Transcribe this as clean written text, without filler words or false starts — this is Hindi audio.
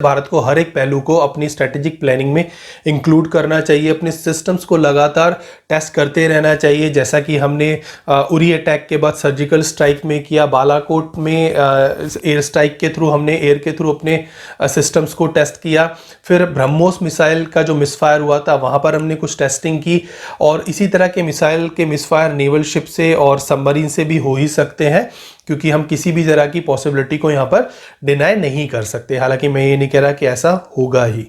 भारत को हर एक पहलू को अपनी स्ट्रेटेजिक प्लानिंग में इंक्लूड करना चाहिए, अपने सिस्टम्स को लगातार टेस्ट करते रहना चाहिए, जैसा कि हमने उरी अटैक के बाद सर्जिकल स्ट्राइक में किया, बालाकोट में एयर स्ट्राइक के थ्रू हमने एयर के थ्रू अपने सिस्टम्स को टेस्ट किया। फिर ब्रह्मोस मिसाइल का जो मिसफायर हुआ था वहाँ पर हमने कुछ टेस्टिंग की, और इसी तरह के मिसाइल के मिसफायर नेवल शिप से और सबमरीन से भी हो ही सकते हैं, क्योंकि हम किसी भी तरह की पॉसिबिलिटी को यहाँ पर डिनाई नहीं कर सकते। हालांकि मैं ये नहीं कह रहा कि ऐसा होगा ही।